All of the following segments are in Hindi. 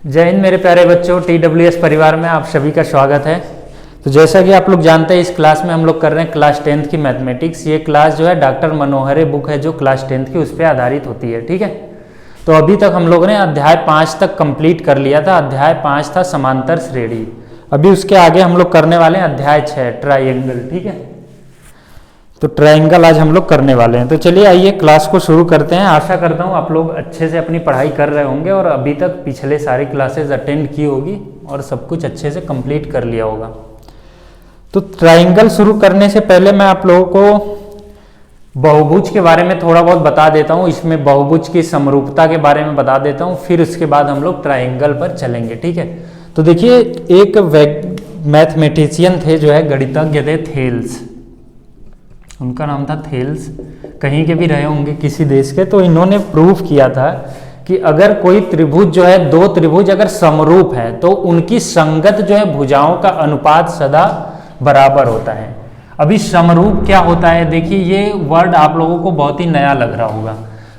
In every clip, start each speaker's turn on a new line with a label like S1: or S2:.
S1: जय हिंद मेरे प्यारे बच्चों, TWS परिवार में आप सभी का स्वागत है। तो जैसा कि आप लोग जानते हैं, इस क्लास में हम लोग कर रहे हैं क्लास 10th की मैथमेटिक्स। ये क्लास जो है डॉक्टर मनोहरे बुक है जो क्लास 10th की, उस पर आधारित होती है। ठीक है, तो अभी तक हम लोगों ने अध्याय 5 तक कंप्लीट कर लिया था। अध्याय 5 था समांतर श्रेणी। अभी उसके आगे हम लोग करने वाले हैं अध्याय 6 ट्राइंगल। ठीक है, तो ट्राइंगल आज हम लोग करने वाले हैं। तो चलिए आइए क्लास को शुरू करते हैं। आशा करता हूँ आप लोग अच्छे से अपनी पढ़ाई कर रहे होंगे और अभी तक पिछले सारी क्लासेस अटेंड की होगी और सब कुछ अच्छे से कंप्लीट कर लिया होगा। तो ट्राइंगल शुरू करने से पहले मैं आप लोगों को बहुभुज के बारे में थोड़ा बहुत बता देता हूँ। इसमें बहुभुज की समरूपता के बारे में बता देता हूँ, फिर उसके बाद हम लोग ट्राइंगल पर चलेंगे। ठीक है, तो देखिए एक मैथमेटिशियन थे जो है गणितज्ञ थे, थेल्स। उनका नाम था थेल्स, कहीं के भी रहे होंगे किसी देश के। तो इन्होंने प्रूफ किया था कि अगर कोई त्रिभुज जो है, दो त्रिभुज अगर समरूप है तो उनकी संगत जो है भुजाओं का अनुपात सदा बराबर होता है। अभी समरूप क्या होता है, देखिए ये वर्ड आप लोगों को बहुत ही नया लग रहा होगा।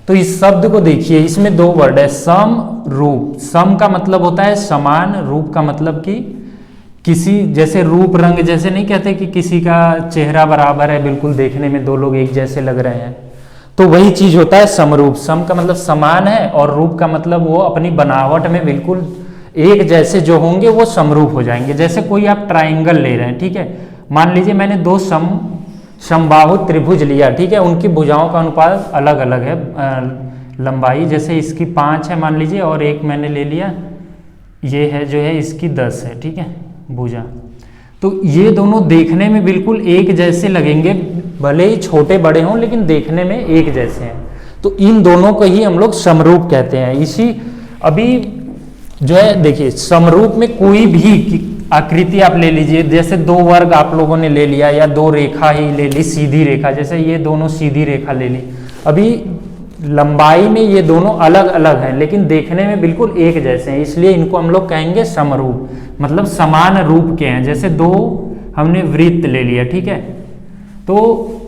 S1: तो इस शब्द को देखिए, इसमें दो वर्ड है, सम रूप। सम का मतलब होता है समान, रूप का मतलब कि किसी, जैसे रूप रंग जैसे नहीं कहते कि किसी का चेहरा बराबर है, बिल्कुल देखने में दो लोग एक जैसे लग रहे हैं, तो वही चीज होता है समरूप। सम का मतलब समान है और रूप का मतलब वो अपनी बनावट में बिल्कुल एक जैसे जो होंगे वो समरूप हो जाएंगे। जैसे कोई आप ट्राइंगल ले रहे हैं, ठीक है, मान लीजिए मैंने दो समबाहु त्रिभुज लिया, ठीक है, उनकी भुजाओं का अनुपात अलग अलग है, लंबाई जैसे इसकी 5 है मान लीजिए, और एक मैंने ले लिया ये है जो है इसकी 10 है, ठीक है, भुजा। तो ये दोनों देखने में बिल्कुल एक जैसे लगेंगे, भले ही छोटे बड़े हों लेकिन देखने में एक जैसे हैं। तो इन दोनों को ही हम लोग समरूप कहते हैं। इसी अभी जो है देखिए, समरूप में कोई भी आकृति आप ले लीजिए, जैसे दो वर्ग आप लोगों ने ले लिया या दो रेखा ही ले ली, सीधी रेखा, जैसे ये दोनों सीधी रेखा ले ली। अभी लंबाई में ये दोनों अलग अलग हैं लेकिन देखने में बिल्कुल एक जैसे हैं, इसलिए इनको हम लोग कहेंगे समरूप, मतलब समान रूप के हैं। जैसे दो हमने वृत्त ले लिया, ठीक है, तो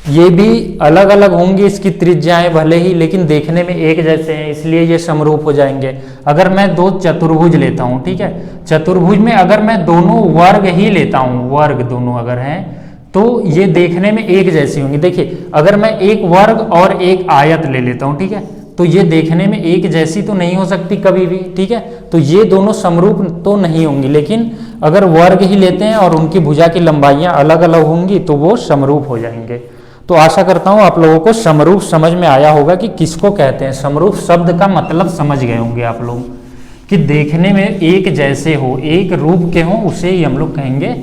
S1: ये भी अलग अलग होंगी इसकी त्रिज्याएं भले ही, लेकिन देखने में एक जैसे हैं, इसलिए ये समरूप हो जाएंगे। अगर मैं दो चतुर्भुज लेता हूं, ठीक है, चतुर्भुज में अगर मैं दोनों वर्ग ही लेता हूं, वर्ग दोनों अगर हैं तो ये देखने में एक जैसी होंगी। देखिए अगर मैं एक वर्ग और एक आयत ले लेता हूं, ठीक है, तो ये देखने में एक जैसी तो नहीं हो सकती कभी भी, ठीक है, तो ये दोनों समरूप तो नहीं होंगी। लेकिन अगर वर्ग ही लेते हैं और उनकी भुजा की लंबाइयां अलग अलग होंगी तो वो समरूप हो जाएंगे। तो आशा करता हूं आप लोगों को समरूप समझ में आया होगा कि किसको कहते हैं। समरूप शब्द का मतलब समझ गए होंगे आप लोग कि देखने में एक जैसे हो, एक रूप के हो, उसे ही हम लोग कहेंगे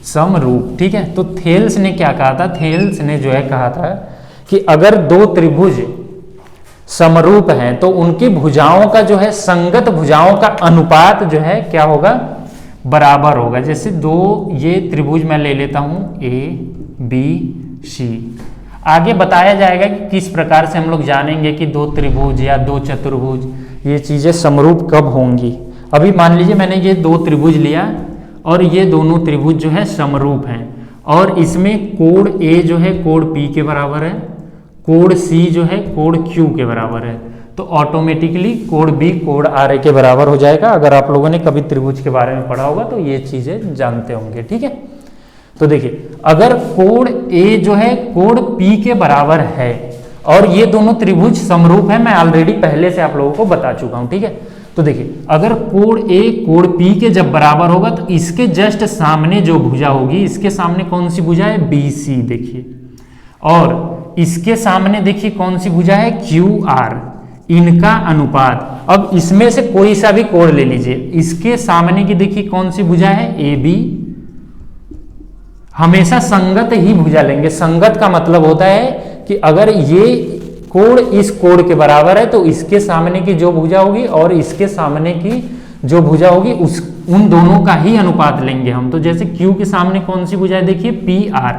S1: समरूप। ठीक है, तो थेल्स ने क्या कहा था, थेल्स ने जो है कहा था कि अगर दो त्रिभुज समरूप हैं तो उनकी भुजाओं का जो है, संगत भुजाओं का अनुपात जो है क्या होगा, बराबर होगा। जैसे दो ये त्रिभुज मैं ले लेता हूं ABC, आगे बताया जाएगा कि किस प्रकार से हम लोग जानेंगे कि दो त्रिभुज या दो चतुर्भुज ये चीजें समरूप कब होंगी। अभी मान लीजिए मैंने ये दो त्रिभुज लिया और ये दोनों त्रिभुज जो है समरूप हैं और इसमें कोण A जो है कोण P के बराबर है, कोण C जो है कोण Q के बराबर है, तो ऑटोमेटिकली कोण B कोण RA के बराबर हो जाएगा। अगर आप लोगों ने कभी त्रिभुज के बारे में पढ़ा होगा तो ये चीजें जानते होंगे। ठीक है, तो देखिए अगर कोण A जो है कोण P के बराबर है और ये दोनों त्रिभुज समरूप है, मैं ऑलरेडी पहले से आप लोगों को बता चुका हूं। ठीक है, तो देखिए अगर कोण A कोण P के जब बराबर होगा तो इसके जस्ट सामने जो भुजा होगी, इसके सामने कौन सी भुजा है, BC देखिए, और इसके सामने देखिए कौन सी भुजा है, QR। इनका अनुपात, अब इसमें से कोई सा भी कोण ले लीजिए, इसके सामने की देखिए कौन सी भुजा है, AB। हमेशा संगत ही भुजा लेंगे। संगत का मतलब होता है कि अगर ये कोण इस कोण के बराबर है तो इसके सामने की जो भुजा होगी और इसके सामने की जो भुजा होगी उन दोनों का ही अनुपात लेंगे हम। तो जैसे Q के सामने कौन सी भुजा है, देखिए PR,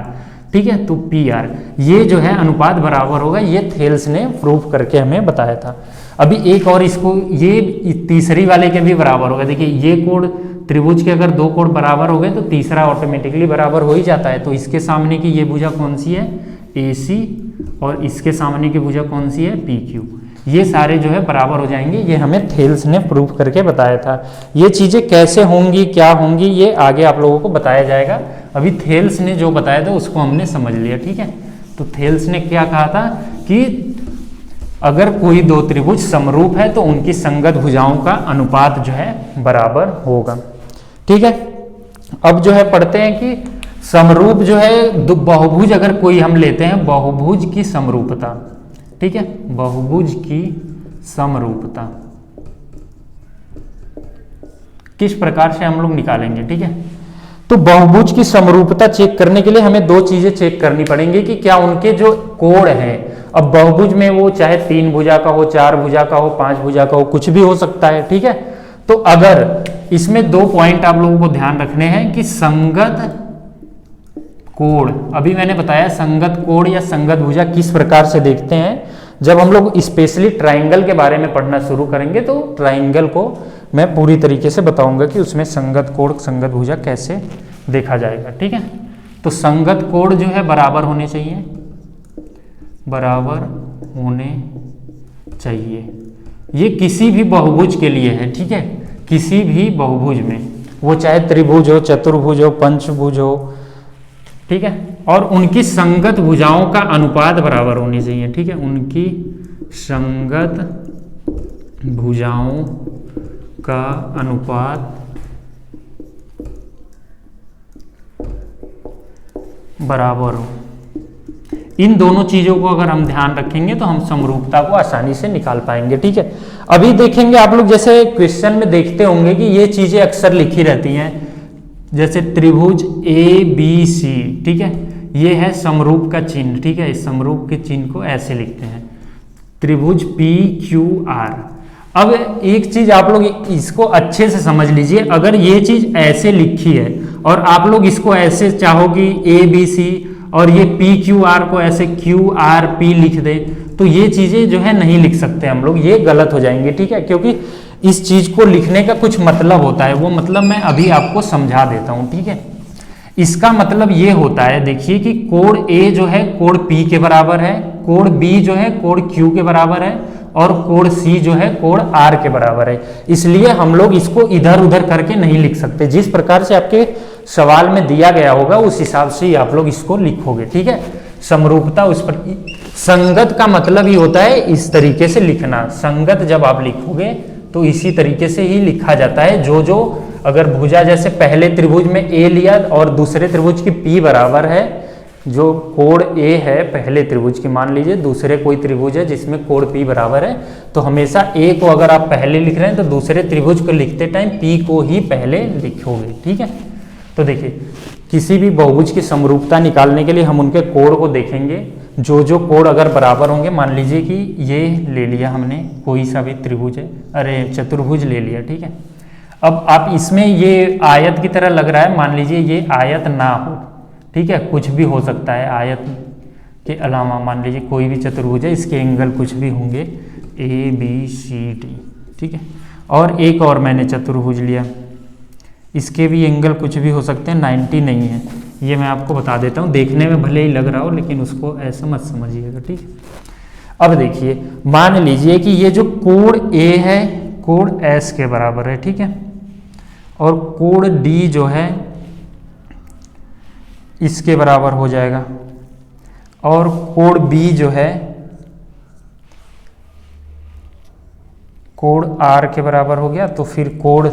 S1: ठीक है, तो PR ये जो है अनुपात बराबर होगा। ये थेल्स ने प्रूफ करके हमें बताया था। अभी एक और, इसको ये तीसरी वाले के भी बराबर होगा। देखिए ये कोण त्रिभुज के अगर दो कोण बराबर हो गए तो तीसरा ऑटोमेटिकली बराबर हो ही जाता है। तो इसके सामने की ये भुजा कौन सी है, AC, और इसके सामने की भुजा कौन सी है, PQ। ये सारे जो है बराबर हो जाएंगे। ये हमें थेल्स ने प्रूव करके बताया था। ये चीज़ें कैसे होंगी, क्या होंगी, ये आगे आप लोगों को बताया जाएगा। अभी थेल्स ने जो बताया था उसको हमने समझ लिया, ठीक है। तो थेल्स ने क्या कहा था कि अगर कोई दो त्रिभुज समरूप है तो उनकी संगत भुजाओं का अनुपात जो है बराबर होगा, ठीक है। अब जो है पढ़ते हैं कि समरूप जो है बहुभुज अगर कोई हम लेते हैं, बहुभुज की समरूपता, ठीक है, बहुभुज की समरूपता किस प्रकार से हम लोग निकालेंगे, ठीक है। तो बहुभुज की समरूपता चेक करने के लिए हमें दो चीजें चेक करनी पड़ेंगी कि क्या उनके जो कोण है, अब बहुभुज में वो चाहे 3 भुजा का हो, 4 भुजा का हो, 5 भुजा का हो, कुछ भी हो सकता है, ठीक है। तो अगर इसमें 2 पॉइंट आप लोगों को ध्यान रखने हैं कि संगत कोण, अभी मैंने बताया संगत कोण या संगत भुजा किस प्रकार से देखते हैं। जब हम लोग स्पेशली ट्राइंगल के बारे में पढ़ना शुरू करेंगे तो ट्राइंगल को मैं पूरी तरीके से बताऊंगा कि उसमें संगत कोण संगत भुजा कैसे देखा जाएगा, ठीक है। तो संगत कोण जो है बराबर होने चाहिए, बराबर होने चाहिए। ये किसी भी बहुभुज के लिए है, ठीक है, किसी भी बहुभुज में, वो चाहे त्रिभुज हो, चतुर्भुज हो, पंचभुज हो, ठीक है। और उनकी संगत भुजाओं का अनुपात बराबर होनी चाहिए, ठीक है। उनकी संगत भुजाओं का अनुपात बराबर हो। इन दोनों चीजों को अगर हम ध्यान रखेंगे तो हम समरूपता को आसानी से निकाल पाएंगे, ठीक है। अभी देखेंगे आप लोग, जैसे क्वेश्चन में देखते होंगे कि ये चीजें अक्सर लिखी रहती हैं, जैसे त्रिभुज ABC, ठीक है, ये है समरूप का चिन्ह, ठीक है। इस समरूप के चिन्ह को ऐसे लिखते हैं, त्रिभुज PQR। अब एक चीज आप लोग इसको अच्छे से समझ लीजिए, अगर ये चीज ऐसे लिखी है और आप लोग इसको ऐसे चाहोगी ABC और ये PQR को ऐसे QRP लिख दे, तो ये चीजें जो है नहीं लिख सकते हम लोग, ये गलत हो जाएंगे, ठीक है। क्योंकि इस चीज को लिखने का कुछ मतलब होता है, वो मतलब मैं अभी आपको समझा देता हूं, ठीक है। इसका मतलब ये होता है, देखिए कि कोण A जो है कोण P के बराबर है, कोण B जो है कोण Q के बराबर है, और कोण C जो है कोण R के बराबर है। इसलिए हम लोग इसको इधर उधर करके नहीं लिख सकते, जिस प्रकार से आपके सवाल में दिया गया होगा उस हिसाब से ही आप लोग इसको लिखोगे, ठीक है। समरूपता उस पर, संगत का मतलब ही होता है इस तरीके से लिखना। संगत जब आप लिखोगे तो इसी तरीके से ही लिखा जाता है। जो अगर भुजा, जैसे पहले त्रिभुज में A लिया और दूसरे त्रिभुज की P बराबर है, जो कोण A है पहले त्रिभुज की, मान लीजिए दूसरे कोई त्रिभुज है जिसमें कोण P बराबर है, तो हमेशा A को अगर आप पहले लिख रहे हैं तो दूसरे त्रिभुज को लिखते टाइम P को ही पहले लिखोगे, ठीक है। तो देखिए, किसी भी बहुभुज की समरूपता निकालने के लिए हम उनके कोण को देखेंगे। जो कोण अगर बराबर होंगे, मान लीजिए कि ये ले लिया हमने, कोई सा भी त्रिभुज है, अरे चतुर्भुज ले लिया, ठीक है। अब आप इसमें ये आयत की तरह लग रहा है, मान लीजिए ये आयत ना हो, ठीक है, कुछ भी हो सकता है आयत के अलावा, मान लीजिए कोई भी चतुर्भुज है, इसके एंगल कुछ भी होंगे ABCD, ठीक है। और एक और मैंने चतुर्भुज लिया, इसके भी एंगल कुछ भी हो सकते हैं, 90 नहीं है, ये मैं आपको बता देता हूँ। देखने में भले ही लग रहा हो लेकिन उसको ऐसा मत समझिएगा, ठीक है। अब देखिए, मान लीजिए कि ये जो कोण A है कोण S के बराबर है, ठीक है, और कोण D जो है इसके बराबर हो जाएगा, और कोण B जो है कोण R के बराबर हो गया, तो फिर कोण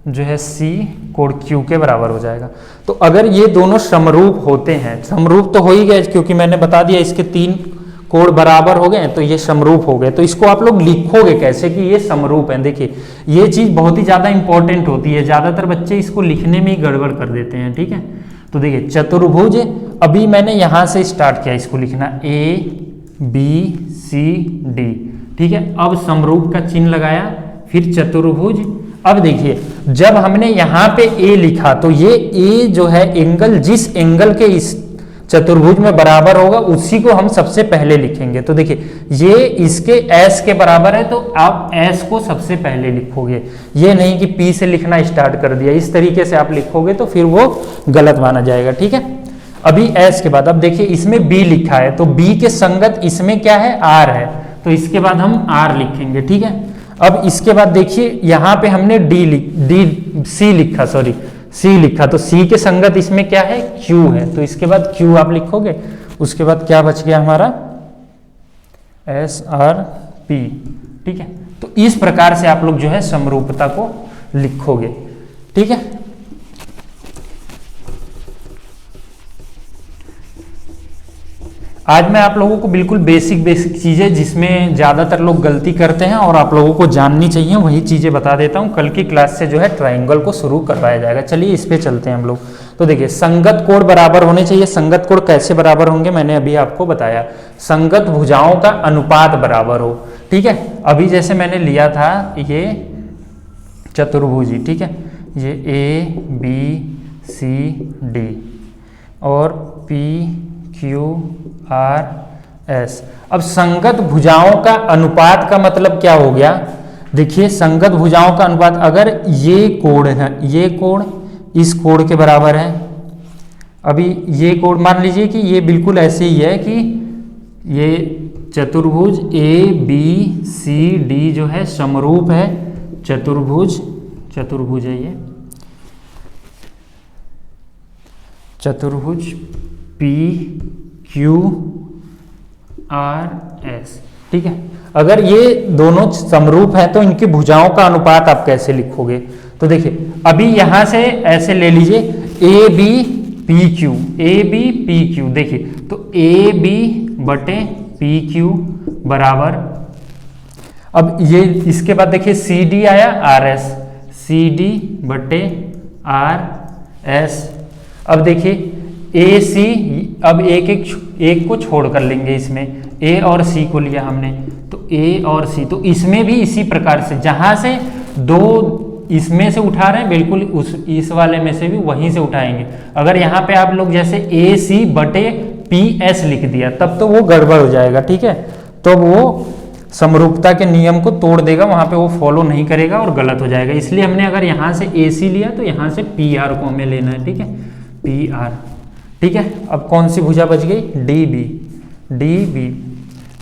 S1: जो है C कोण Q के बराबर हो जाएगा। तो अगर ये दोनों समरूप होते हैं, समरूप तो हो ही गए क्योंकि मैंने बता दिया इसके 3 कोण बराबर हो गए, तो ये समरूप हो गए। तो इसको आप लोग लिखोगे कैसे कि ये समरूप है। देखिए, ये चीज बहुत ही ज्यादा इंपॉर्टेंट होती है, ज्यादातर बच्चे इसको लिखने में ही गड़बड़ कर देते हैं, ठीक है। तो देखिए, चतुर्भुज, अभी मैंने यहां से स्टार्ट किया इसको लिखना, ABCD, ठीक है। अब समरूप का चिन्ह लगाया, फिर चतुर्भुज। अब देखिए, जब हमने यहाँ पे A लिखा तो ये A जो है एंगल, जिस एंगल के इस चतुर्भुज में बराबर होगा उसी को हम सबसे पहले लिखेंगे। तो देखिए, ये इसके S के बराबर है तो आप S को सबसे पहले लिखोगे, ये नहीं कि P से लिखना स्टार्ट कर दिया। इस तरीके से आप लिखोगे तो फिर वो गलत माना जाएगा, ठीक है। अभी S के बाद अब देखिए, इसमें B लिखा है तो B के संगत इसमें क्या है, R है, तो इसके बाद हम आर लिखेंगे, ठीक है। अब इसके बाद देखिए यहाँ पे हमने सी लिखा, तो सी के संगत इसमें क्या है, क्यू है, तो इसके बाद क्यू आप लिखोगे। उसके बाद क्या बच गया हमारा, एस आर पी, ठीक है। तो इस प्रकार से आप लोग जो है समरूपता को लिखोगे, ठीक है। आज मैं आप लोगों को बिल्कुल बेसिक चीजें जिसमें ज्यादातर लोग गलती करते हैं और आप लोगों को जाननी चाहिए वही चीजें बता देता हूं। कल की क्लास से जो है ट्रायंगल को शुरू करवाया जाएगा। चलिए इस पे चलते हैं हम लोग। तो देखिए संगत कोण बराबर होने चाहिए। संगत कोण कैसे बराबर होंगे मैंने अभी आपको बताया, संगत भुजाओं का अनुपात बराबर हो, ठीक है। अभी जैसे मैंने लिया था ये चतुर्भुज, ठीक है, ये ए बी सी डी और पी क्यू आर एस। अब संगत भुजाओं का अनुपात का मतलब क्या हो गया, देखिए संगत भुजाओं का अनुपात, अगर ये कोण है, ये कोण इस कोण के बराबर है। अभी ये कोण मान लीजिए कि ये बिल्कुल ऐसे ही है कि ये चतुर्भुज ए बी सी डी जो है समरूप है चतुर्भुज है ये चतुर्भुज पी क्यू आर एस, ठीक है। अगर ये दोनों समरूप है तो इनकी भुजाओं का अनुपात आप कैसे लिखोगे, तो देखिए अभी यहां से ऐसे ले लीजिए ए बी पी क्यू, देखिए तो ए बी बटे पी क्यू बराबर, अब ये इसके बाद देखिए सी डी आया आर एस, सी डी बटे आर एस। अब देखिए ए सी, अब एक को छोड़ कर लेंगे, इसमें ए और सी को लिया हमने, तो ए और सी, तो इसमें भी इसी प्रकार से जहां से दो इसमें से उठा रहे हैं बिल्कुल इस वाले में से भी वहीं से उठाएंगे। अगर यहाँ पे आप लोग जैसे ए सी बटे पी एस लिख दिया तब तो वो गड़बड़ हो जाएगा, ठीक है, तो वो समरूपता के नियम को तोड़ देगा, वहां पे वो फॉलो नहीं करेगा और गलत हो जाएगा। इसलिए हमने अगर यहाँ से ए सी लिया तो यहाँ से पी आर को हमें लेना है, ठीक है, पी आर, ठीक है। अब कौन सी भुजा बच गई, डी बी,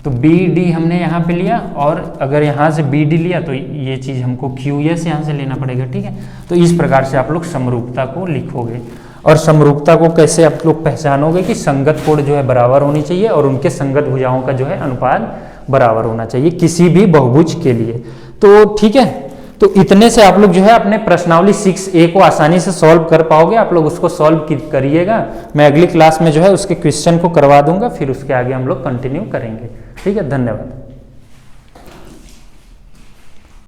S1: तो बी डी हमने यहाँ पे लिया, और अगर यहाँ से बी डी लिया तो ये चीज़ हमको क्यू एस यहाँ से लेना पड़ेगा, ठीक है। तो इस प्रकार से आप लोग समरूपता को लिखोगे। और समरूपता को कैसे आप लोग पहचानोगे कि संगत कोण जो है बराबर होनी चाहिए और उनके संगत भुजाओं का जो है अनुपात बराबर होना चाहिए किसी भी बहुभुज के लिए। तो ठीक है, तो इतने से आप लोग जो है अपने प्रश्नावली 6A को आसानी से सॉल्व कर पाओगे। आप लोग उसको सॉल्व करिएगा, मैं अगली क्लास में जो है उसके क्वेश्चन को करवा दूंगा, फिर उसके आगे हम लोग कंटिन्यू करेंगे, ठीक है। धन्यवाद।